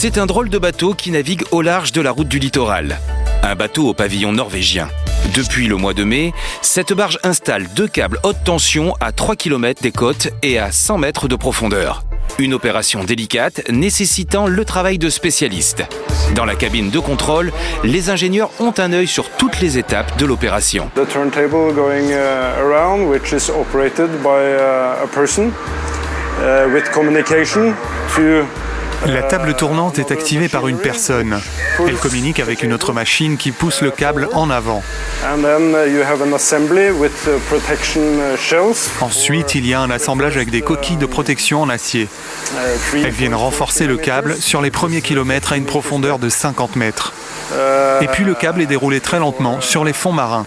C'est un drôle de bateau qui navigue au large de la route du littoral. Un bateau au pavillon norvégien. Depuis le mois de mai, cette barge installe 2 câbles haute tension à 3 km des côtes et à 100 mètres de profondeur. Une opération délicate nécessitant le travail de spécialistes. Dans la cabine de contrôle, les ingénieurs ont un œil sur toutes les étapes de l'opération. The turntable going around, which is operated by a person with communication to. La table tournante est activée par une personne. Elle communique avec une autre machine qui pousse le câble en avant. Ensuite, il y a un assemblage avec des coquilles de protection en acier. Elles viennent renforcer le câble sur les premiers kilomètres à une profondeur de 50 mètres. Et puis le câble est déroulé très lentement sur les fonds marins.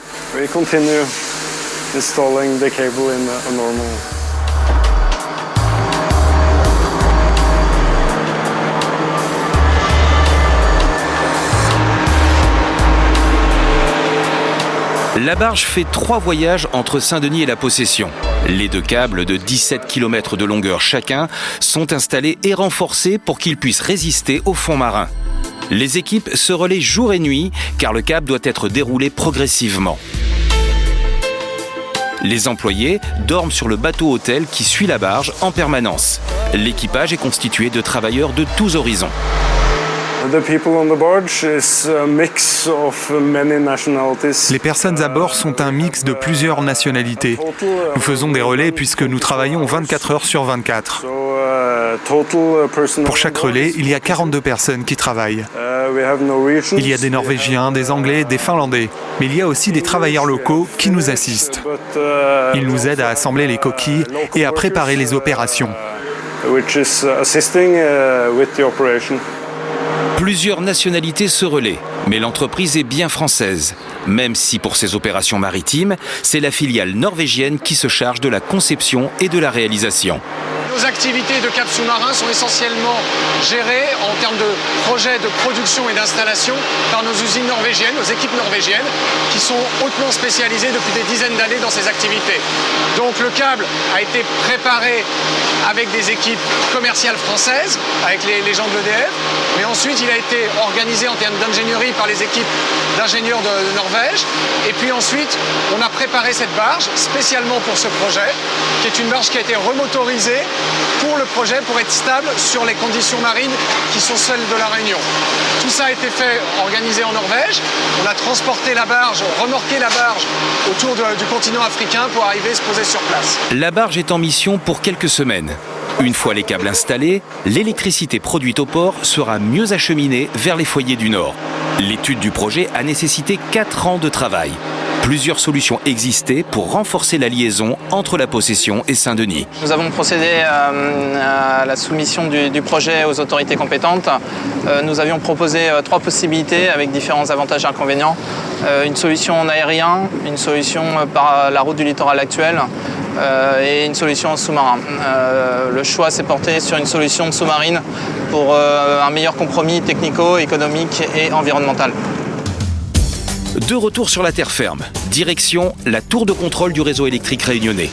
La barge fait 3 voyages entre Saint-Denis et la Possession. Les 2 câbles de 17 km de longueur chacun sont installés et renforcés pour qu'ils puissent résister au fond marin. Les équipes se relaient jour et nuit car le câble doit être déroulé progressivement. Les employés dorment sur le bateau-hôtel qui suit la barge en permanence. L'équipage est constitué de travailleurs de tous horizons. Les personnes à bord sont un mix de plusieurs nationalités. Nous faisons des relais puisque nous travaillons 24 heures sur 24. Pour chaque relais, il y a 42 personnes qui travaillent. Il y a des Norvégiens, des Anglais, des Finlandais. Mais il y a aussi des travailleurs locaux qui nous assistent. Ils nous aident à assembler les coquilles et à préparer les opérations. Plusieurs nationalités se relaient, mais l'entreprise est bien française. Même si pour ces opérations maritimes, c'est la filiale norvégienne qui se charge de la conception et de la réalisation. Nos activités de cap sous-marin sont essentiellement gérées en termes de projets de production et d'installation par nos usines norvégiennes, nos équipes norvégiennes, qui sont hautement spécialisées depuis des dizaines d'années dans ces activités. Donc le câble a été préparé avec des équipes commerciales françaises, avec les gens de l'EDF, mais ensuite il a été organisé en termes d'ingénierie par les équipes d'ingénieurs de Norvège, et puis ensuite on a préparé cette barge spécialement pour ce projet, qui est une barge qui a été remotorisée pour le projet, pour être stable sur les conditions marines qui sont celles de la Réunion. Tout ça a été fait, organisé en Norvège. On a transporté la barge, remorqué la barge autour du continent africain pour arriver à se poser sur place. La barge est en mission pour quelques semaines. Une fois les câbles installés, l'électricité produite au port sera mieux acheminée vers les foyers du Nord. L'étude du projet a nécessité 4 ans de travail. Plusieurs solutions existaient pour renforcer la liaison entre la Possession et Saint-Denis. Nous avons procédé à la soumission du projet aux autorités compétentes. Nous avions proposé 3 possibilités avec différents avantages et inconvénients. Une solution en aérien, une solution par la route du littoral actuel et une solution en sous-marin. Le choix s'est porté sur une solution sous-marine pour un meilleur compromis technico-économique et environnemental. De retour sur la terre ferme, direction la tour de contrôle du réseau électrique réunionnais.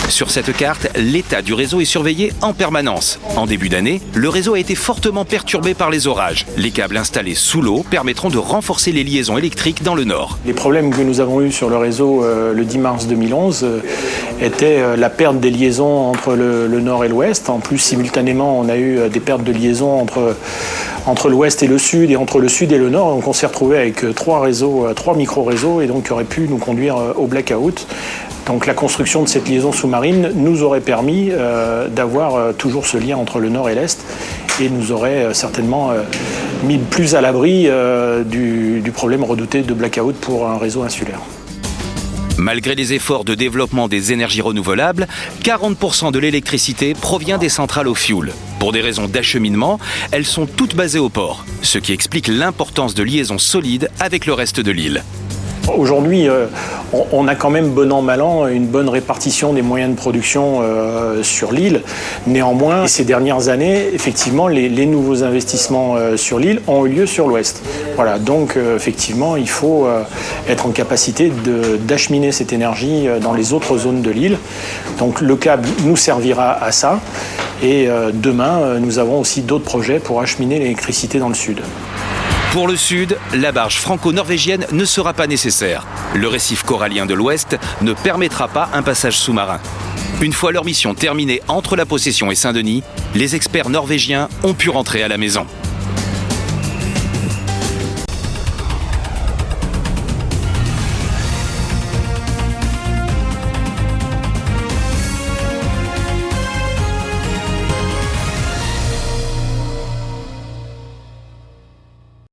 Sur cette carte, l'état du réseau est surveillé en permanence. En début d'année, le réseau a été fortement perturbé par les orages. Les câbles installés sous l'eau permettront de renforcer les liaisons électriques dans le nord. Les problèmes que nous avons eus sur le réseau le 10 mars 2011 étaient la perte des liaisons entre le nord et l'ouest. En plus, simultanément, on a eu des pertes de liaisons entre l'ouest et le sud et entre le sud et le nord. Donc on s'est retrouvé avec 3 micro-réseaux et donc qui auraient pu nous conduire au blackout. Donc la construction de cette liaison sous-marine nous aurait permis d'avoir toujours ce lien entre le nord et l'est et nous aurait certainement mis plus à l'abri du problème redouté de blackout pour un réseau insulaire. Malgré les efforts de développement des énergies renouvelables, 40% de l'électricité provient des centrales au fioul. Pour des raisons d'acheminement, elles sont toutes basées au port, ce qui explique l'importance de liaisons solides avec le reste de l'île. Aujourd'hui, on a quand même bon an mal an une bonne répartition des moyens de production sur l'île. Néanmoins, ces dernières années, effectivement, les nouveaux investissements sur l'île ont eu lieu sur l'ouest. Voilà, donc effectivement, il faut être en capacité d'acheminer cette énergie dans les autres zones de l'île. Donc le câble nous servira à ça. Et demain, nous avons aussi d'autres projets pour acheminer l'électricité dans le sud. Pour le sud, la barge franco-norvégienne ne sera pas nécessaire. Le récif corallien de l'ouest ne permettra pas un passage sous-marin. Une fois leur mission terminée entre la Possession et Saint-Denis, les experts norvégiens ont pu rentrer à la maison.